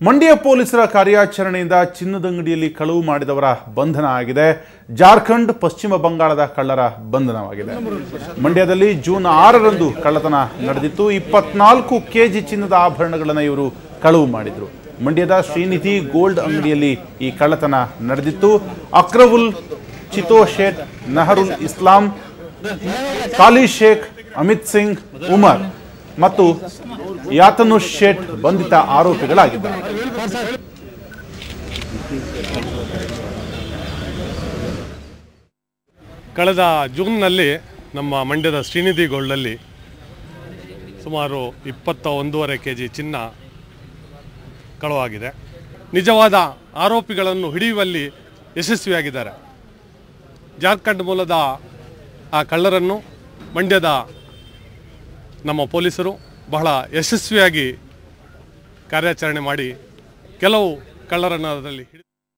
ಮಂಡ್ಯ ಪೊಲೀಸರ ಕಾರ್ಯಾಚರಣೆಯಿಂದ ಚಿನ್ನದಂಗಡಿಯಲ್ಲಿ ಕಳವು ಮಾಡಿದವರ ಬಂಧನ ಆಗಿದೆ. ಜಾರ್ಖಂಡ್, ಪಶ್ಚಿಮ ಬಂಗಾಳದ ಕಳ್ಳರ ಬಂಧನವಾಗಿದೆ. ಮಂಡ್ಯದಲ್ಲಿ ಜೂನ್ 6ರಂದು ಕಳ್ಳತನ ನಡೆದಿತ್ತು. 24 ಕೆಜಿ ಚಿನ್ನದ ಆಭರಣಗಳನ್ನು ಇವರು ಕಳವು ಮಾಡಿದ್ರು. ಮಂಡ್ಯದ ಶ್ರೀನಿಧಿ ಗೋಲ್ಡ್ ಅಂಗಡಿಯಲ್ಲಿ ಈ ಕಳ್ಳತನ ನಡೆದಿತ್ತು. ಅಕ್ರವುಲ್, ಚಿತೋ ಶೇಟ್, ನಹರುಲ್ ಇಸ್ಲಾಂ, ಕಾಲಿ ಶೇಖ್, ಅಮಿತ್ ಸಿಂಗ್, ಉಮರ್ ಮತ್ತು ಯಾತನುಷ್ ಶೇಟ್ ಬಂಧಿತ ಆರೋಪಿಗಳಾಗಿದ್ದಾರೆ. ಕಳೆದ ಜೂನ್ನಲ್ಲಿ ನಮ್ಮ ಮಂಡ್ಯದ ಶ್ರೀನಿಧಿ ಗೋಲ್ಡಲ್ಲಿ ಸುಮಾರು 21.5 ಕೆಜಿ ಚಿನ್ನ ಕಳವಾಗಿದೆ. ನಿಜವಾದ ಆರೋಪಿಗಳನ್ನು ಹಿಡಿಯುವಲ್ಲಿ ಯಶಸ್ವಿಯಾಗಿದ್ದಾರೆ. ಜಾರ್ಖಂಡ್ ಮೂಲದ ಆ ಕಳ್ಳರನ್ನು ಮಂಡ್ಯದ ನಮ್ಮ ಪೊಲೀಸರು ಬಹಳ ಯಶಸ್ವಿಯಾಗಿ ಕಾರ್ಯಾಚರಣೆ ಮಾಡಿ ಕೆಲವು ಕಳ್ಳರನ್ನು ಅದರಲ್ಲಿ